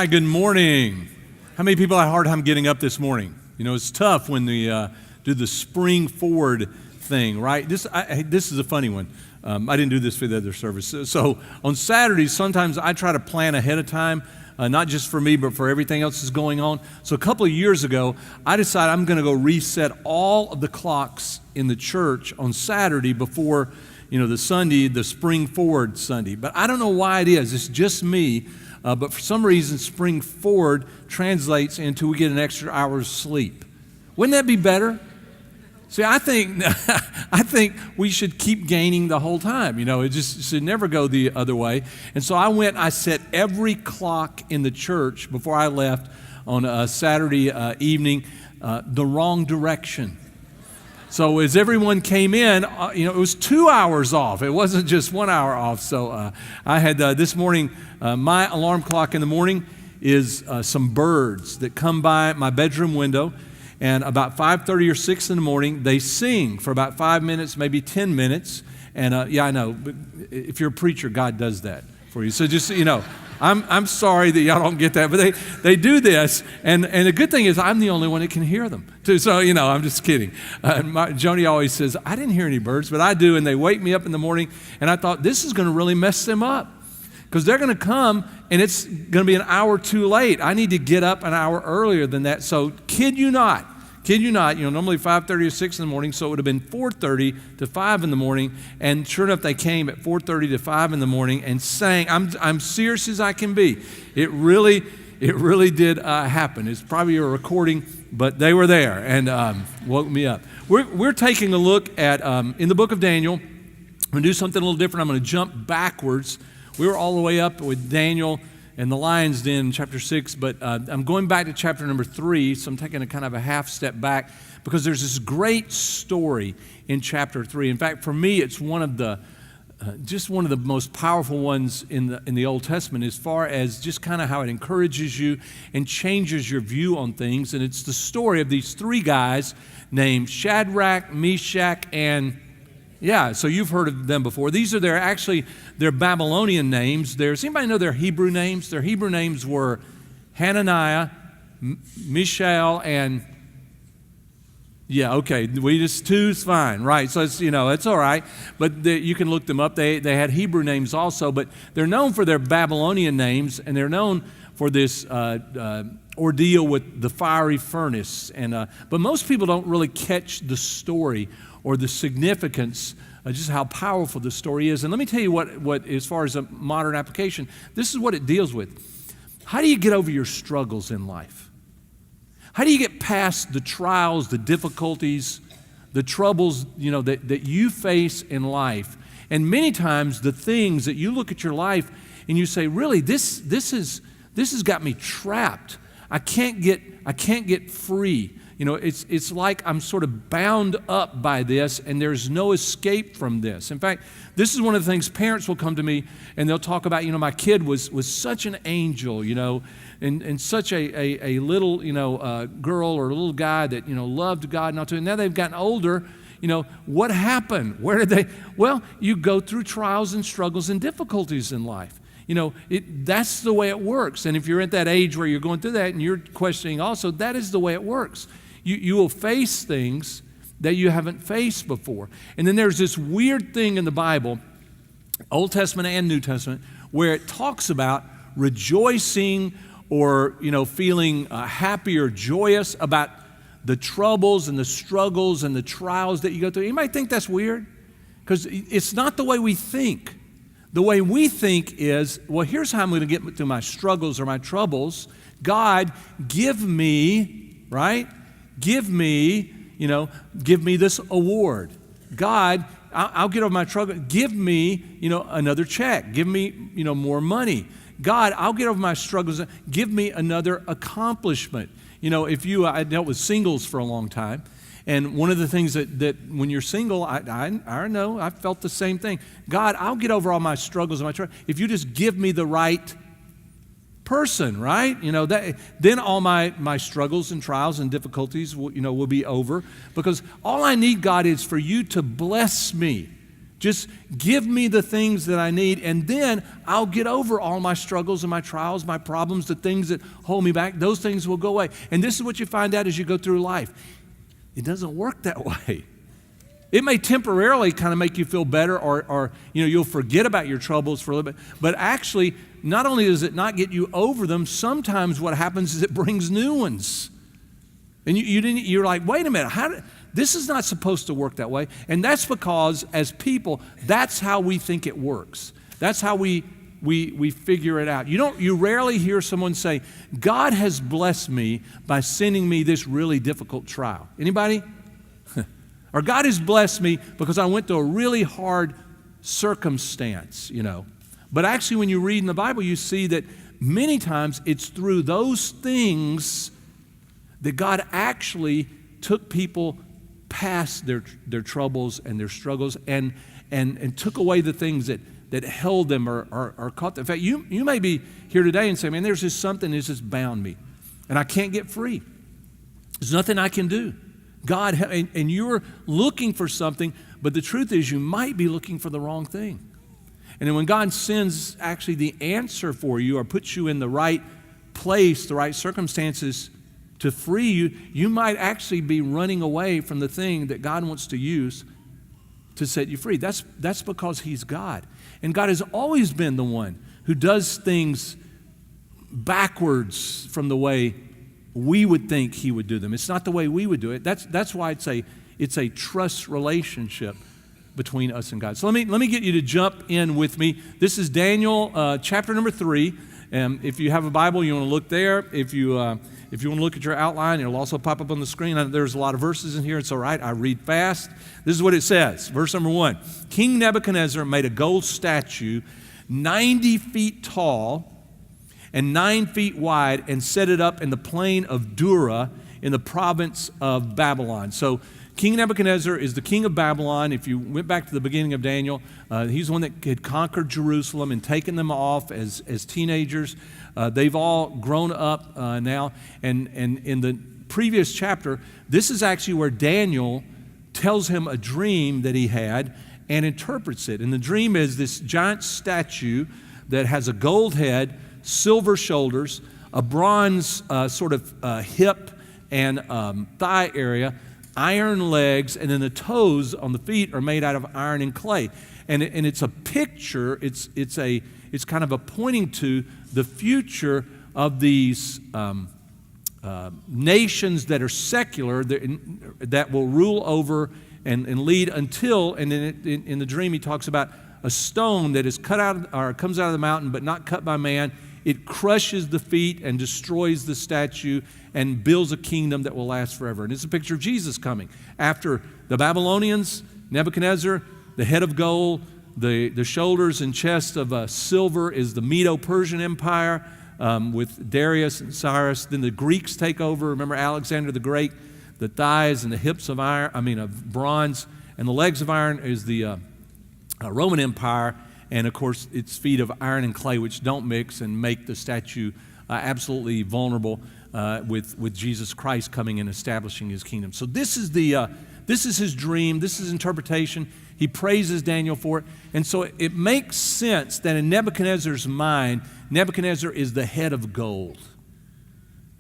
right, good morning. How many people had a hard time getting up this morning? You know, it's tough when they do the spring forward thing, right? This is a funny one. I didn't do this for the other service. So on Saturdays, sometimes I try to plan ahead of time, not just for me, but for everything else that's going on. So a couple of years ago, I decided I'm going to go reset all of the clocks in the church on Saturday before, the Sunday, the spring forward Sunday. But I don't know why it is. It's just me. But for some reason, spring forward translates into we get an extra hour's sleep. Wouldn't that be better? See, I think we should keep gaining the whole time. It just should never go the other way. And so I set every clock in the church before I left on a Saturday evening the wrong direction. So as everyone came in, it was 2 hours off. It wasn't just 1 hour off. So I had this morning, my alarm clock in the morning is some birds that come by my bedroom window. And about 5:30 or 6 in the morning, they sing for about 5 minutes, maybe 10 minutes. And I know, but if you're a preacher, God does that for you. So just, I'm sorry that y'all don't get that, but they do this. And the good thing is I'm the only one that can hear them too. So, I'm just kidding. Joni always says, I didn't hear any birds, but I do. And they wake me up in the morning. And I thought, this is going to really mess them up because they're going to come and it's going to be an hour too late. I need to get up an hour earlier than that. So kid you not, normally 5:30 or 6 in the morning, so it would have been 4:30 to 5 in the morning, and sure enough, they came at 4:30 to 5 in the morning and sang. I'm serious as I can be. It really did happen. It's probably a recording, but they were there and woke me up. We're taking a look at, in the book of Daniel. I'm going to do something a little different. I'm going to jump backwards. We were all the way up with Daniel and the lion's den in chapter 6, but I'm going back to chapter number 3, so I'm taking a kind of a half step back because there's this great story in chapter 3. In fact, for me, it's one of the most powerful ones in the Old Testament as far as just kind of how it encourages you and changes your view on things. And it's the story of these three guys named Shadrach, Meshach, and so you've heard of them before. These are their Babylonian names. Does anybody know their Hebrew names? Their Hebrew names were Hananiah, Mishael, and two's fine, right? So it's all right. But you can look them up. They had Hebrew names also, but they're known for their Babylonian names, and they're known for this ordeal with the fiery furnace. And but most people don't really catch the story or the significance, just how powerful the story is. And let me tell you what, as far as a modern application, this is what it deals with. How do you get over your struggles in life? How do you get past the trials, the difficulties, the troubles, that you face in life? And many times the things that you look at your life and you say, really, this has got me trapped. I can't get free. It's like I'm sort of bound up by this and there's no escape from this. In fact, this is one of the things parents will come to me and they'll talk about, my kid was such an angel, and such a little, girl or a little guy that, loved God and all. And now they've gotten older, what happened? Where did they? Well, you go through trials and struggles and difficulties in life. That's the way it works. And if you're at that age where you're going through that and you're questioning also, that is the way it works. You will face things that you haven't faced before. And then there's this weird thing in the Bible, Old Testament and New Testament, where it talks about rejoicing or, feeling happy or joyous about the troubles and the struggles and the trials that you go through. You might think that's weird because it's not the way we think. The way we think is, well, here's how I'm going to get through my struggles or my troubles. God, give me, right? Give me this award. God, I'll get over my trouble. Give me, another check. Give me, more money. God, I'll get over my struggles. Give me another accomplishment. I dealt with singles for a long time. And one of the things that when you're single, I know, I felt the same thing. God, I'll get over all my struggles and my troubles if you just give me the right person, right? Then all my struggles and trials and difficulties will be over because all I need, God, is for you to bless me. Just give me the things that I need, and then I'll get over all my struggles and my trials, my problems, the things that hold me back. Those things will go away. And this is what you find out as you go through life. It doesn't work that way. It may temporarily kind of make you feel better, or you'll forget about your troubles for a little bit. But actually, not only does it not get you over them, sometimes what happens is it brings new ones. And you're like, wait a minute, this is not supposed to work that way. And that's because, as people, that's how we think it works. That's how we figure it out. You rarely hear someone say, God has blessed me by sending me this really difficult trial. Anybody? Or God has blessed me because I went through a really hard circumstance, But actually, when you read in the Bible, you see that many times it's through those things that God actually took people past their troubles and their struggles and took away the things that held them or caught them. In fact, you may be here today and say, man, there's just something that's just bound me, and I can't get free. There's nothing I can do. God, and you're looking for something, but the truth is you might be looking for the wrong thing. And then when God sends actually the answer for you or puts you in the right place, the right circumstances to free you, you might actually be running away from the thing that God wants to use to set you free. That's because He's God. And God has always been the one who does things backwards from the way we would think He would do them. It's not the way we would do it. That's why it's a trust relationship between us and God. So let me get you to jump in with me. This is Daniel chapter number 3. And if you have a Bible, you want to look there. If you want to look at your outline, it'll also pop up on the screen. There's a lot of verses in here. It's all right. I read fast. This is what it says. Verse number 1. King Nebuchadnezzar made a gold statue 90 feet tall and 9 feet wide and set it up in the plain of Dura in the province of Babylon. So King Nebuchadnezzar is the king of Babylon. If you went back to the beginning of Daniel, he's the one that had conquered Jerusalem and taken them off as teenagers. They've all grown up now. And in the previous chapter, this is actually where Daniel tells him a dream that he had and interprets it. And the dream is this giant statue that has a gold head, silver shoulders, a bronze sort of hip and thigh area, iron legs, and then the toes on the feet are made out of iron and clay. And it's a picture, it's kind of a pointing to the future of these nations that are secular that will rule over and lead until, and then in the dream he talks about a stone that is cut out or comes out of the mountain but not cut by man. It crushes the feet and destroys the statue and builds a kingdom that will last forever. And it's a picture of Jesus coming. After the Babylonians, Nebuchadnezzar, the head of gold, the shoulders and chest of silver is the Medo-Persian Empire with Darius and Cyrus. Then the Greeks take over. Remember Alexander the Great? The thighs and the hips of bronze, and the legs of iron is the Roman Empire. And of course, it's feet of iron and clay, which don't mix and make the statue absolutely vulnerable with Jesus Christ coming and establishing His kingdom. So this is his dream. This is his interpretation. He praises Daniel for it. And so it makes sense that in Nebuchadnezzar's mind, Nebuchadnezzar is the head of gold.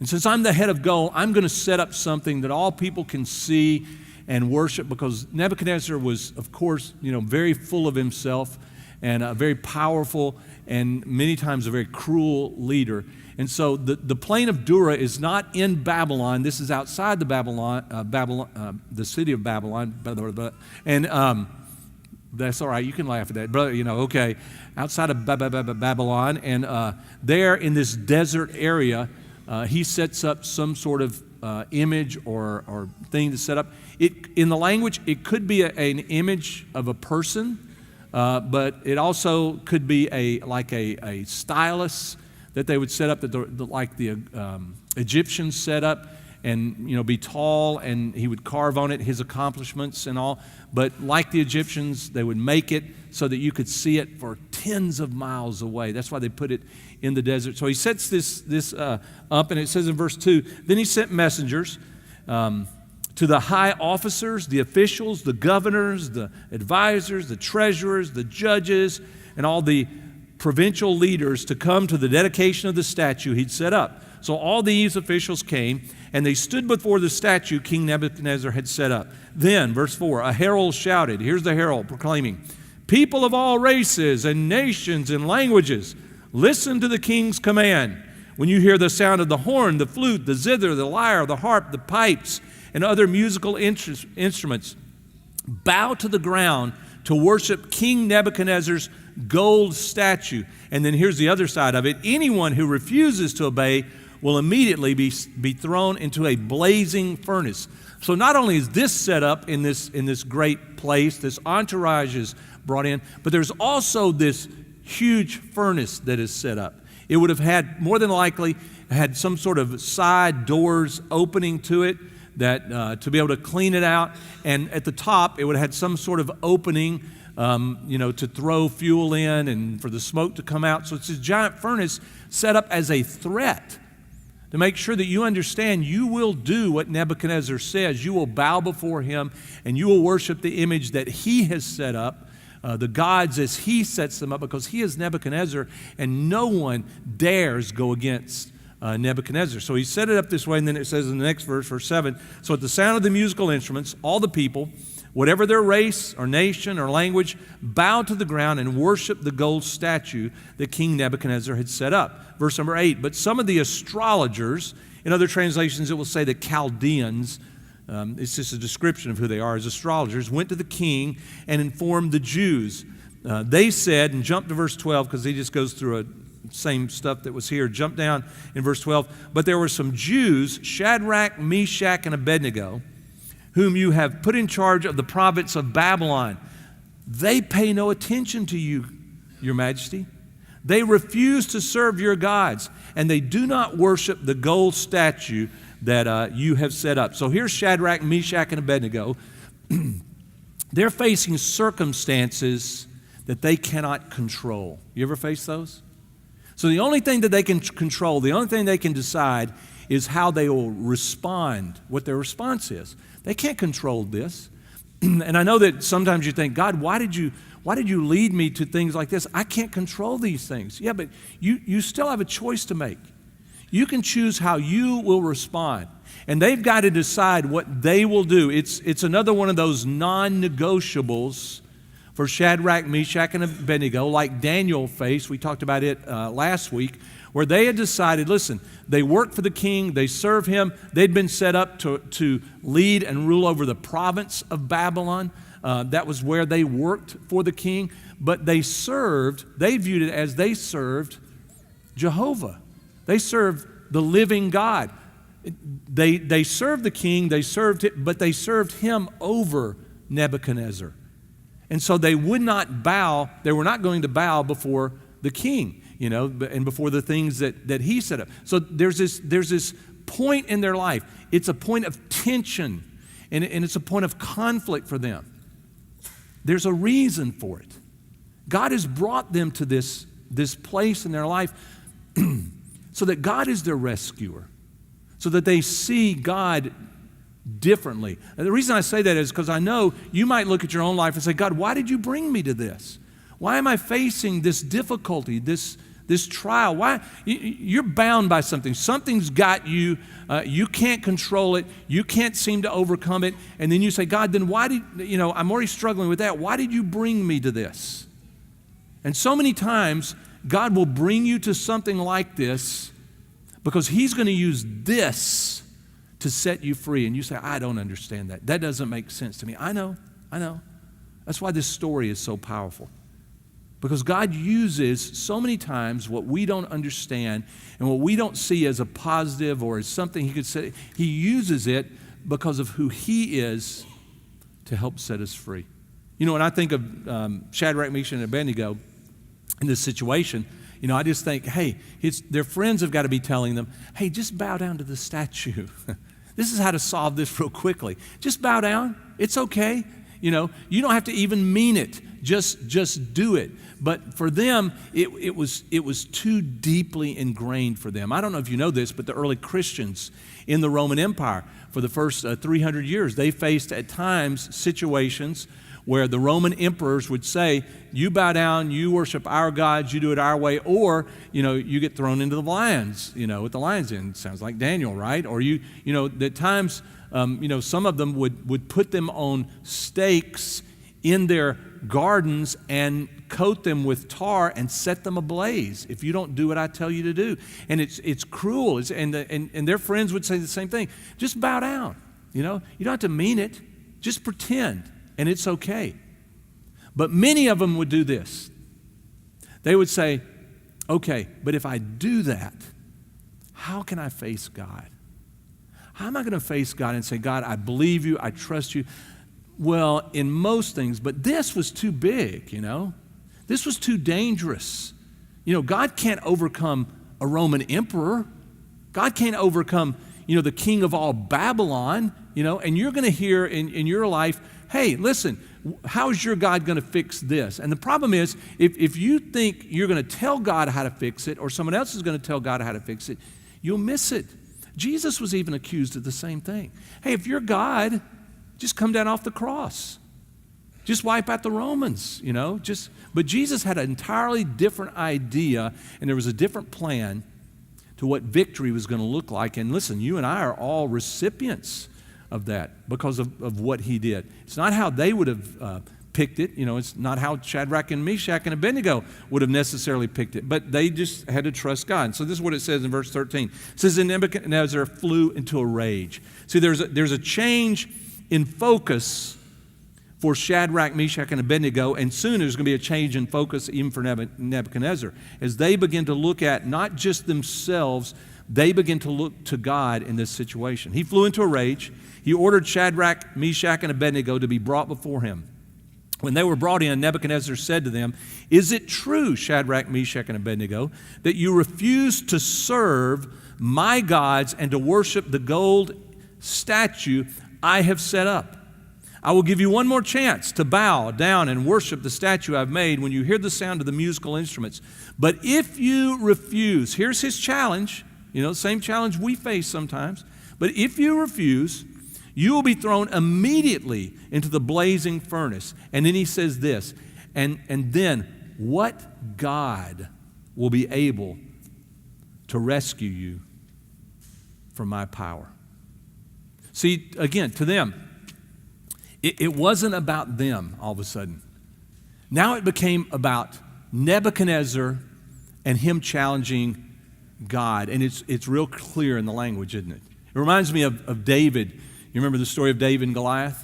And since I'm the head of gold, I'm going to set up something that all people can see and worship, because Nebuchadnezzar was, of course, very full of himself, and a very powerful and many times a very cruel leader. And so the plain of Dura is not in Babylon. This is outside the the city of Babylon. And that's all right. You can laugh at that, brother. Okay, outside of Babylon, and there in this desert area, he sets up some sort of image or thing to set up. In the language, it could be an image of a person. But it also could be a stylus that they would set up, like the Egyptians set up, and be tall, and he would carve on it his accomplishments and all. But like the Egyptians, they would make it so that you could see it for tens of miles away. That's why they put it in the desert. So he sets this up, and it says in verse 2, then he sent messengers to the high officers, the officials, the governors, the advisors, the treasurers, the judges, and all the provincial leaders to come to the dedication of the statue he'd set up. So all these officials came, and they stood before the statue King Nebuchadnezzar had set up. Then, verse 4, a herald shouted, here's the herald proclaiming, "People of all races and nations and languages, listen to the king's command. When you hear the sound of the horn, the flute, the zither, the lyre, the harp, the pipes, and other musical instruments, bow to the ground to worship King Nebuchadnezzar's gold statue." And then here's the other side of it. Anyone who refuses to obey will immediately be thrown into a blazing furnace. So not only is this set up in this great place, this entourage is brought in, but there's also this huge furnace that is set up. It would have had, more than likely, had some sort of side doors opening to it that to be able to clean it out. And at the top, it would have had some sort of opening, to throw fuel in and for the smoke to come out. So it's a giant furnace set up as a threat to make sure that you understand you will do what Nebuchadnezzar says. You will bow before him and you will worship the image that he has set up, the gods as he sets them up, because he is Nebuchadnezzar and no one dares go against Nebuchadnezzar. So he set it up this way, and then it says in the next verse, verse 7, so at the sound of the musical instruments, all the people, whatever their race or nation or language, bowed to the ground and worshiped the gold statue that King Nebuchadnezzar had set up. Verse number 8, but some of the astrologers, in other translations it will say the Chaldeans, it's just a description of who they are as astrologers, went to the king and informed the Jews. They said, and jump to verse 12 because he just goes through same stuff that was here. Jump down in verse 12. But there were some Jews, Shadrach, Meshach, and Abednego, whom you have put in charge of the province of Babylon. They pay no attention to you, your majesty. They refuse to serve your gods, and they do not worship the gold statue that you have set up. So here's Shadrach, Meshach, and Abednego. They're facing circumstances that they cannot control. You ever face those? So the only thing that they can control, the only thing they can decide is how they will respond, what their response is. They can't control this. And I know that sometimes you think, God, why did you lead me to things like this? I can't control these things. Yeah, but you still have a choice to make. You can choose how you will respond. And they've got to decide what they will do. It's another one of those non-negotiables for Shadrach, Meshach, and Abednego, like Daniel faced. We talked about it last week, where they had decided, listen, they work for the king, they serve him. They'd been set up to lead and rule over the province of Babylon. That was where they worked for the king. But they viewed it as they served Jehovah. They served the living God. They served the king, but they served him over Nebuchadnezzar. And so they would not bow, they were not going to bow before the king, and before the things that he set up. So there's this point in their life. It's a point of tension, and it's a point of conflict for them. There's a reason for it. God has brought them to this place in their life so that God is their rescuer, so that they see God differently. And the reason I say that is because I know you might look at your own life and say, God, why did you bring me to this? Why am I facing this difficulty, this trial? Why? You're bound by something. Something's got you. You can't control it. You can't seem to overcome it. And then you say, God, then why I'm already struggling with that. Why did you bring me to this? And so many times, God will bring you to something like this because he's going to use this to set you free. And you say, I don't understand that. That doesn't make sense to me. I know. That's why this story is so powerful. Because God uses so many times what we don't understand and what we don't see as a positive or as something he could say. He uses it because of who he is to help set us free. When I think of Shadrach, Meshach, and Abednego in this situation, I just think, hey, their friends have got to be telling them, hey, just bow down to the statue. This is how to solve this real quickly. Just bow down. It's okay. You don't have to even mean it. just do it. But for them, it was too deeply ingrained for them. I don't know if you know this, but the early Christians in the Roman Empire, for the first 300 years, they faced at times situations where the Roman emperors would say, you bow down, you worship our gods, you do it our way, or, you get thrown into the lions, with the lions in. Sounds like Daniel, right? Or at times, some of them would put them on stakes in their gardens and coat them with tar and set them ablaze if you don't do what I tell you to do. And it's cruel. And their friends would say the same thing. Just bow down. You don't have to mean it. Just pretend, and it's okay. But many of them would do this. They would say, okay, but if I do that, how can I face God? How am I going to face God and say, God, I believe you, I trust you? Well, in most things, but this was too big, This was too dangerous. God can't overcome a Roman emperor. God can't overcome, the king of all Babylon, and you're going to hear in your life, hey, listen, how is your God going to fix this? And the problem is, if you think you're going to tell God how to fix it, or someone else is going to tell God how to fix it, you'll miss it. Jesus was even accused of the same thing. Hey, if you're God, just come down off the cross. Just wipe out the Romans, But Jesus had an entirely different idea, and there was a different plan to what victory was going to look like. And listen, you and I are all recipients of that because of what he did. It's not how they would have picked it. It's not how Shadrach and Meshach and Abednego would have necessarily picked it, but they just had to trust God. And so this is what it says in verse 13. It says, and Nebuchadnezzar flew into a rage. See, there's a change in focus for Shadrach, Meshach, and Abednego, and soon there's going to be a change in focus even for Nebuchadnezzar. As they begin to look at not just themselves, they begin to look to God in this situation. He flew into a rage. He ordered Shadrach, Meshach, and Abednego to be brought before him. When they were brought in, Nebuchadnezzar said to them, is it true, Shadrach, Meshach, and Abednego, that you refuse to serve my gods and to worship the gold statue I have set up? I will give you one more chance to bow down and worship the statue I've made when you hear the sound of the musical instruments. But if you refuse, here's his challenge, same challenge we face sometimes. But if you refuse, you will be thrown immediately into the blazing furnace. And then he says this, and then what God will be able to rescue you from my power? See, again, to them, it wasn't about them all of a sudden. Now it became about Nebuchadnezzar and him challenging God. And it's real clear in the language, isn't it? It reminds me of David. You remember the story of David and Goliath?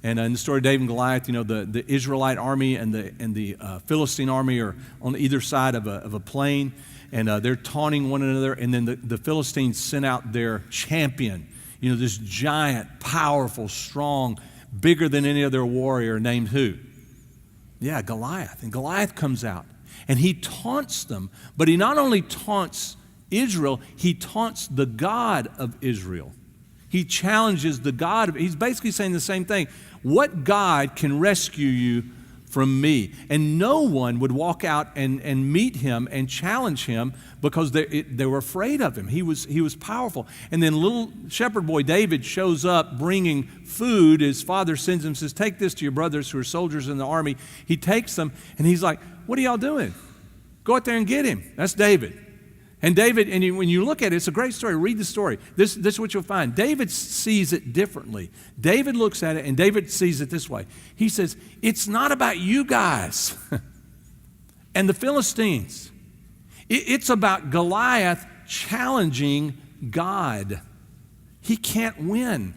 And in the story of David and Goliath, the Israelite army and the Philistine army are on either side of a plain, and they're taunting one another. And then the Philistines sent out their champion, this giant, powerful, strong, bigger than any other warrior named who? Yeah, Goliath. And Goliath comes out, and he taunts them. But he not only taunts Israel, he taunts the God of Israel. He challenges the God of, he's basically saying the same thing. What God can rescue you from me? And no one would walk out and meet him and challenge him because they were afraid of him. He was powerful. And then little shepherd boy David shows up bringing food. His father sends him, says, take this to your brothers who are soldiers in the army. He takes them, and he's like, what are y'all doing? Go out there and get him. That's David. And David, when you look at it, it's a great story. Read the story. This is what you'll find. David sees it differently. David looks at it, and David sees it this way. He says, it's not about you guys and the Philistines. It's about Goliath challenging God. He can't win.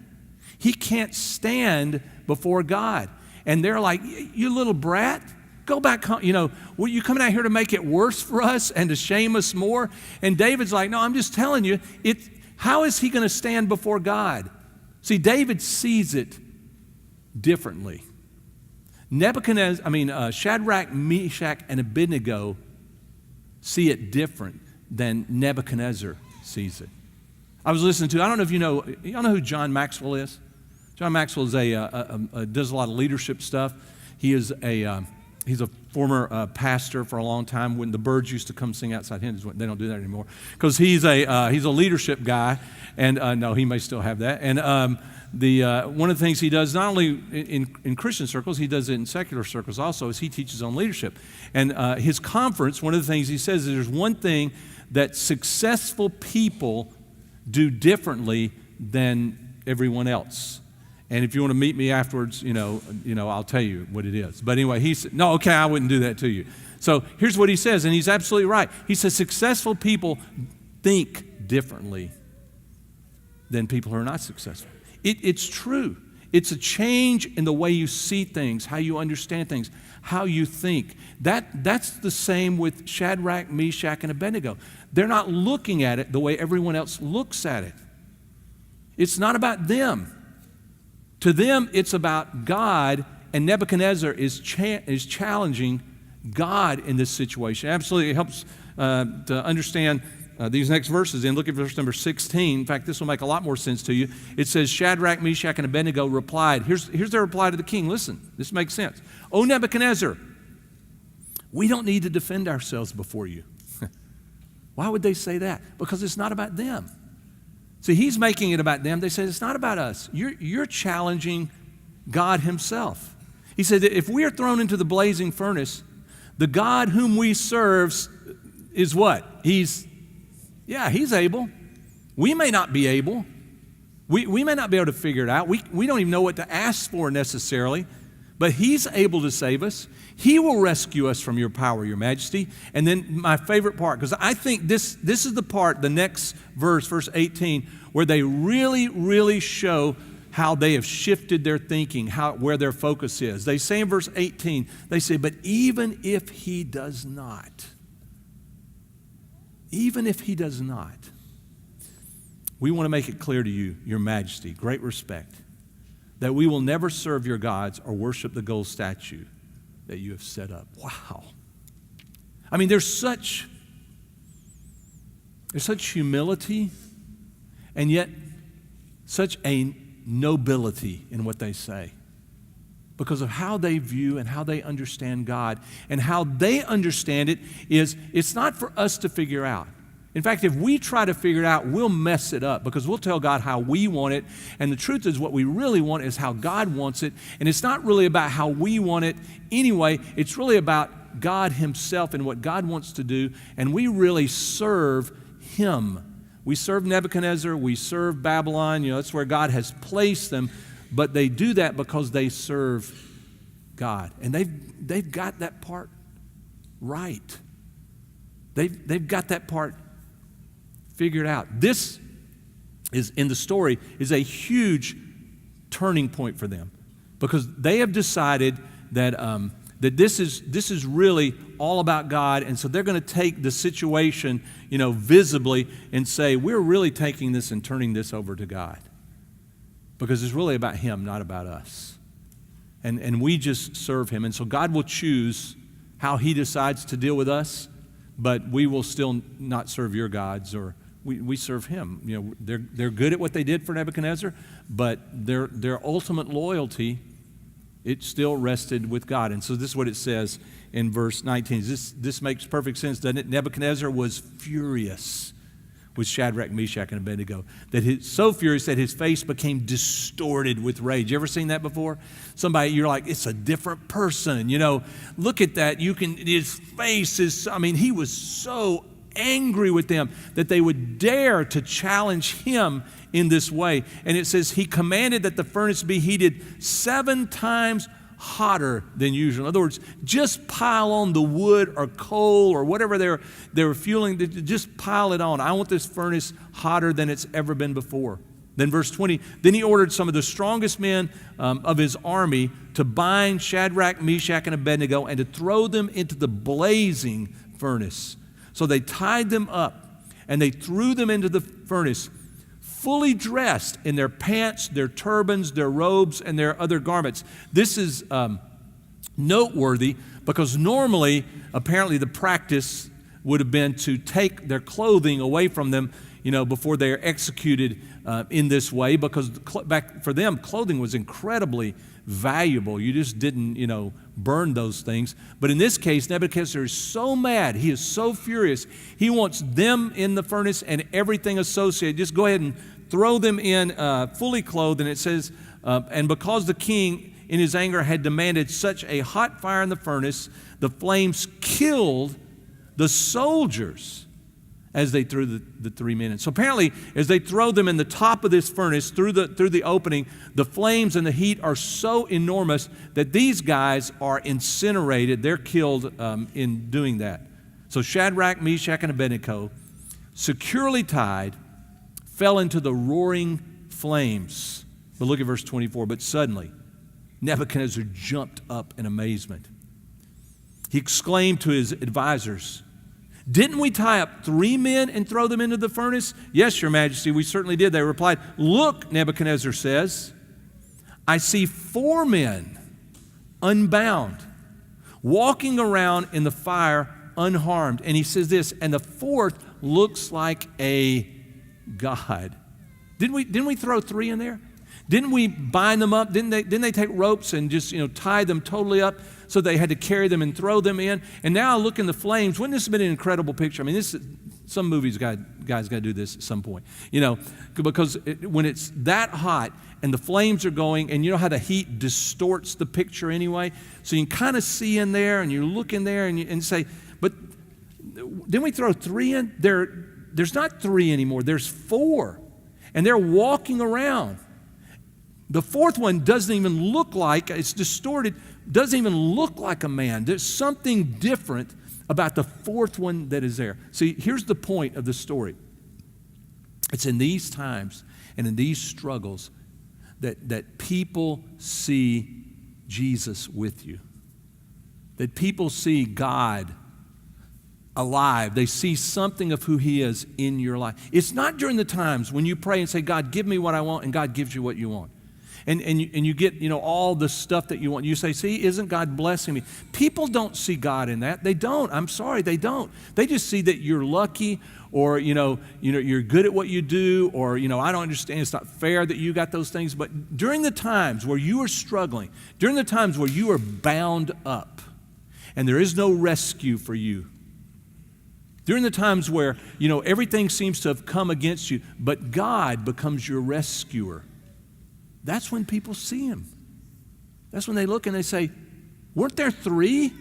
He can't stand before God. And they're like, you little brat. Go back home. Were you coming out here to make it worse for us and to shame us more? And David's like, no, I'm just telling you, how is he going to stand before God? See, David sees it differently. Shadrach, Meshach, and Abednego see it different than Nebuchadnezzar sees it. I was listening to, I don't know if y'all know who John Maxwell is? John Maxwell is does a lot of leadership stuff. He's he's a former pastor for a long time. When the birds used to come sing outside him, they don't do that anymore because he's a leadership guy. And no, he may still have that. And one of the things he does, not only in Christian circles, he does it in secular circles also, is he teaches on leadership. And his conference, one of the things he says is there's one thing that successful people do differently than everyone else. And if you want to meet me afterwards, I'll tell you what it is. But anyway, he said, no, okay, I wouldn't do that to you. So here's what he says, and he's absolutely right. He says successful people think differently than people who are not successful. It's true. It's a change in the way you see things, how you understand things, how you think. That's the same with Shadrach, Meshach, and Abednego. They're not looking at it the way everyone else looks at it. It's not about them. To them, it's about God, and Nebuchadnezzar is challenging God in this situation. Absolutely, it helps to understand these next verses. And look at verse number 16. In fact, this will make a lot more sense to you. It says, Shadrach, Meshach, and Abednego replied. Here's their reply to the king. Listen, this makes sense. O Nebuchadnezzar, we don't need to defend ourselves before you. Why would they say that? Because it's not about them. See, he's making it about them. They say, it's not about us. You're challenging God himself. He said that if we are thrown into the blazing furnace, the God whom we serve is what? He's able. We may not be able. We may not be able to figure it out. We don't even know what to ask for necessarily, but he's able to save us. He will rescue us from your power, your majesty. And then my favorite part, because I think this is the part, the next verse, verse 18, where they really, really show how they have shifted their thinking, where their focus is. They say in verse 18, they say, but even if he does not, we want to make it clear to you, your majesty, great respect, that we will never serve your gods or worship the gold statue that you have set up. Wow. I mean, there's such humility and yet such a nobility in what they say because of how they view and how they understand God. And how they understand it is it's not for us to figure out. In fact, if we try to figure it out, we'll mess it up because we'll tell God how we want it. And the truth is what we really want is how God wants it. And it's not really about how we want it anyway. It's really about God himself and what God wants to do. And we really serve him. We serve Nebuchadnezzar. We serve Babylon. That's where God has placed them. But they do that because they serve God. And they've got that part right. They've got that part figured out. This is, in the story, is a huge turning point for them because they have decided that that this is really all about God, and so they're going to take the situation, visibly and say, we're really taking this and turning this over to God because it's really about him, not about us. And we just serve him. And so God will choose how he decides to deal with us, but we will still not serve your gods, or we serve him. They're good at what they did for Nebuchadnezzar, but their ultimate loyalty, it still rested with God. And so this is what it says in verse 19. This makes perfect sense, doesn't it? Nebuchadnezzar was furious with Shadrach, Meshach, and Abednego. So furious that his face became distorted with rage. You ever seen that before? Somebody, you're like, it's a different person. Look at that. His face is, he was so angry with them that they would dare to challenge him in this way. And it says he commanded that the furnace be heated 7 times hotter than usual. In other words, just pile on the wood or coal or whatever they were fueling, just pile it on. I want this furnace hotter than it's ever been before. Then verse 20, then he ordered some of the strongest men of his army to bind Shadrach, Meshach, and Abednego and to throw them into the blazing furnace. So they tied them up and they threw them into the furnace, fully dressed in their pants, their turbans, their robes, and their other garments. This is noteworthy because normally, apparently, the practice would have been to take their clothing away from them, before they are executed in this way, because back for them, clothing was incredibly valuable. You just didn't, burn those things. But in this case, Nebuchadnezzar is so mad. He is so furious. He wants them in the furnace and everything associated. Just go ahead and throw them in fully clothed. And it says, and because the king in his anger had demanded such a hot fire in the furnace, the flames killed the soldiers as they threw the 3 men in. So apparently, as they throw them in the top of this furnace through the opening, the flames and the heat are so enormous that these guys are incinerated. They're killed in doing that. So Shadrach, Meshach, and Abednego, securely tied, fell into the roaring flames. But look at verse 24. But suddenly, Nebuchadnezzar jumped up in amazement. He exclaimed to his advisors, "Didn't we tie up 3 men and throw them into the furnace?" "Yes, Your Majesty, we certainly did." They replied. "Look," Nebuchadnezzar says, "I see 4 men unbound, walking around in the fire unharmed." And he says this, "And the 4th looks like a god." Didn't we throw 3 in there? Didn't we bind them up? Didn't they take ropes and just tie them totally up so they had to carry them and throw them in? And now look in the flames. Wouldn't this have been an incredible picture? I mean, some movies guys got to do this at some point, because when it's that hot and the flames are going, and you know how the heat distorts the picture anyway, so you can kind of see in there, and you look in there, and you say, "But didn't we throw 3 in?" There's not 3 anymore. There's 4, and they're walking around. The 4th one doesn't even look like, it's distorted, doesn't even look like a man. There's something different about the 4th one that is there. See, here's the point of the story. It's in these times and in these struggles that people see Jesus with you. That people see God alive. They see something of who He is in your life. It's not during the times when you pray and say, "God, give me what I want," and God gives you what you want. And you get, all the stuff that you want. You say, "See, isn't God blessing me?" People don't see God in that. They don't. I'm sorry, they don't. They just see that you're lucky, or, you're good at what you do, or, I don't understand. It's not fair that you got those things. But during the times where you are struggling, during the times where you are bound up, and there is no rescue for you, during the times where, everything seems to have come against you, but God becomes your rescuer, that's when people see Him. That's when they look and they say, "Weren't there 3?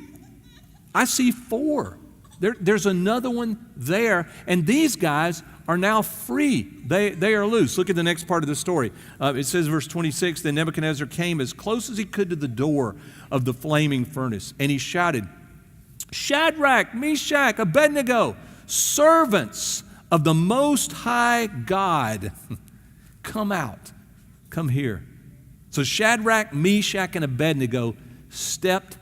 I see 4. There's another one there." And these guys are now free. They are loose. Look at the next part of the story. It says, verse 26, "Then Nebuchadnezzar came as close as he could to the door of the flaming furnace, and he shouted, 'Shadrach, Meshach, Abednego, servants of the Most High God, come out. Come here.' So Shadrach, Meshach, and Abednego stepped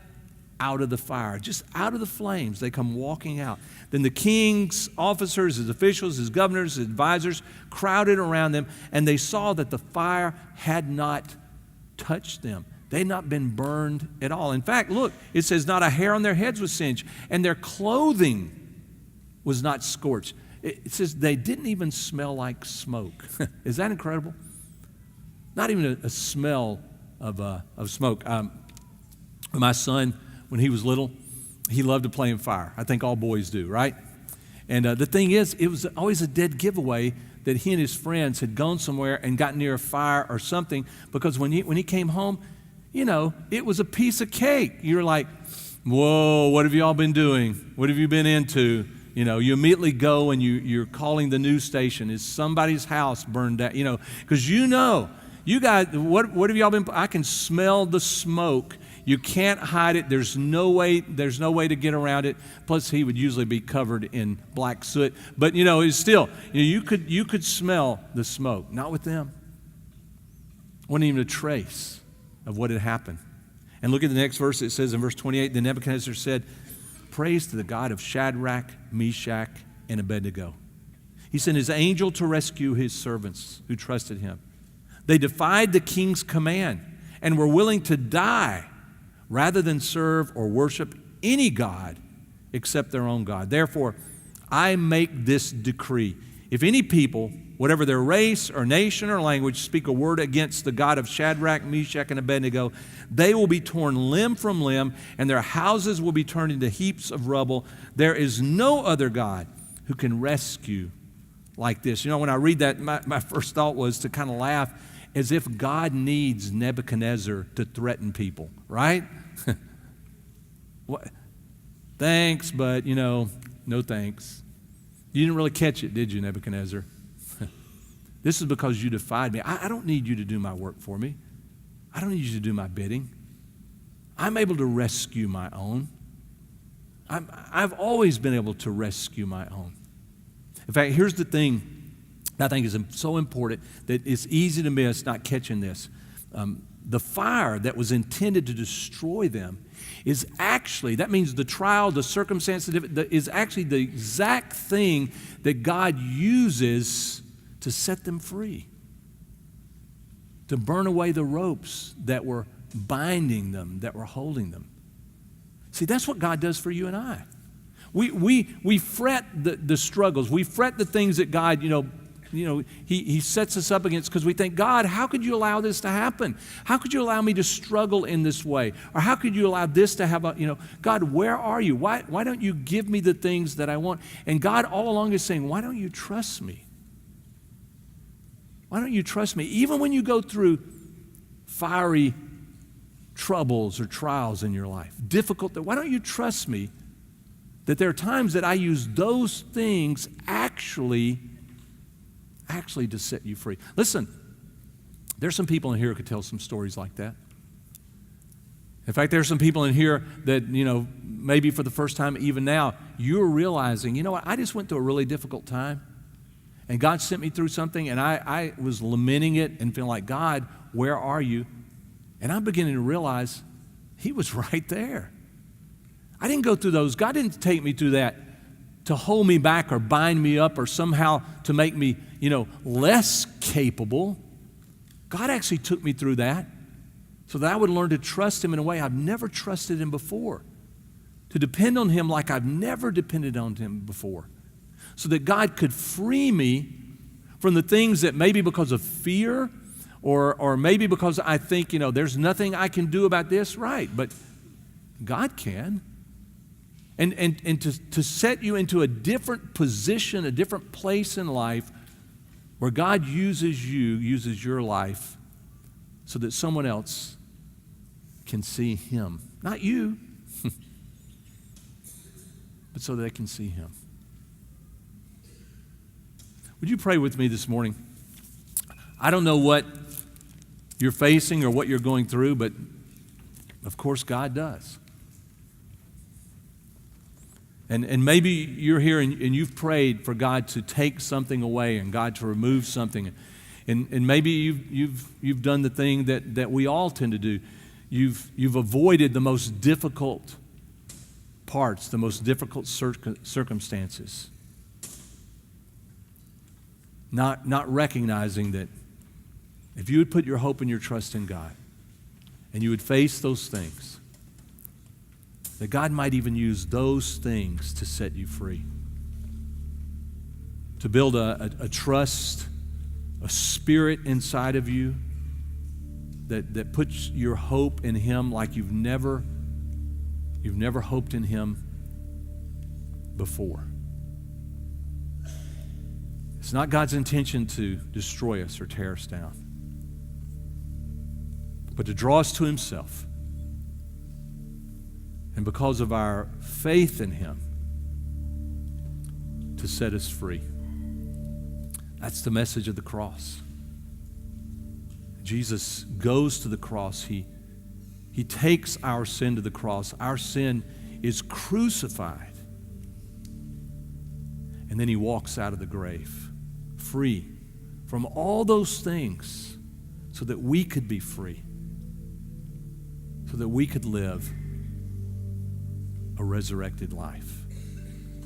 out of the fire, just out of the flames. They come walking out. Then the king's officers, his officials, his governors, his advisors crowded around them, and they saw that the fire had not touched them. They had not been burned at all. In fact, look, it says not a hair on their heads was singed, and their clothing was not scorched. It says they didn't even smell like smoke. Is that incredible? Not even a smell of smoke. My son, when he was little, he loved to play in fire. I think all boys do, right? And the thing is, it was always a dead giveaway that he and his friends had gone somewhere and got near a fire or something, because when he came home, it was a piece of cake. You're like, "Whoa, what have you all been doing? What have you been into?" You immediately go and you're calling the news station. Is somebody's house burned down? Because you guys, what have y'all been? I can smell the smoke. You can't hide it. There's no way to get around it. Plus, he would usually be covered in black soot. But it's still, you could smell the smoke. Not with them. Wasn't even a trace of what had happened. And look at the next verse. It says in verse 28, "Then Nebuchadnezzar said, 'Praise to the God of Shadrach, Meshach, and Abednego. He sent His angel to rescue His servants who trusted Him. They defied the king's command and were willing to die rather than serve or worship any god except their own God. Therefore, I make this decree. if any people, whatever their race or nation or language, speak a word against the God of Shadrach, Meshach, and Abednego, they will be torn limb from limb, and their houses will be turned into heaps of rubble. There is no other God who can rescue like this. You know, when I read that, my first thought was to kind of laugh, as if God needs Nebuchadnezzar to threaten people, right? What? Thanks, but, no thanks. You didn't really catch it, did you, Nebuchadnezzar? This is because you defied me. I don't need you to do my work for me. I don't need you to do my bidding. I'm able to rescue my own. I've always been able to rescue my own. In fact, here's the thing I think is so important that it's easy to miss not catching this. The fire that was intended to destroy them is actually, that means the trial, the circumstance, is actually the exact thing that God uses to set them free, to burn away the ropes that were binding them, that were holding them. See, that's what God does for you and I. We fret the struggles. We fret the things that God, He sets us up against because we think, God, how could you allow this to happen? How could you allow me to struggle in this way? Or how could you allow this to have God, where are you? Why don't you give me the things that I want? And God all along is saying, why don't you trust me? Why don't you trust me? Even when you go through fiery troubles or trials in your life, why don't you trust me that there are times that I use those things actually to set you free. Listen, there's some people in here who could tell some stories like that. In fact, there's some people in here that, maybe for the first time, even now, you're realizing, you know what, I just went through a really difficult time, and God sent me through something, and I was lamenting it and feeling like, God, where are you? And I'm beginning to realize He was right there. I didn't go through those. God didn't take me through that to hold me back or bind me up or somehow to make me, less capable. God actually took me through that so that I would learn to trust Him in a way I've never trusted Him before, to depend on Him like I've never depended on Him before, so that God could free me from the things that maybe because of fear or maybe because I think, there's nothing I can do about this, right, but God can. And to set you into a different position, a different place in life where God uses your life so that someone else can see Him. Not you, but so that they can see Him. Would you pray with me this morning? I don't know what you're facing or what you're going through, but of course God does. And maybe you're here and you've prayed for God to take something away and God to remove something. And maybe you've done the thing that we all tend to do. You've avoided the most difficult parts, the most difficult circumstances. Not recognizing that if you would put your hope and your trust in God and you would face those things, that God might even use those things to set you free. To build a trust, a spirit inside of you that puts your hope in Him like you've never hoped in Him before. It's not God's intention to destroy us or tear us down, but to draw us to Himself. And because of our faith in Him, to set us free. That's the message of the cross. Jesus goes to the cross. He takes our sin to the cross. Our sin is crucified. And then He walks out of the grave, free from all those things so that we could be free, so that we could live a resurrected life.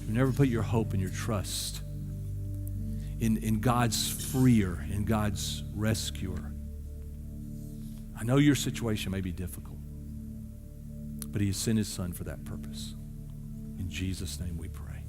You never put your hope and your trust in God's freer, in God's rescuer. I know your situation may be difficult, but He has sent His Son for that purpose. In Jesus' name we pray.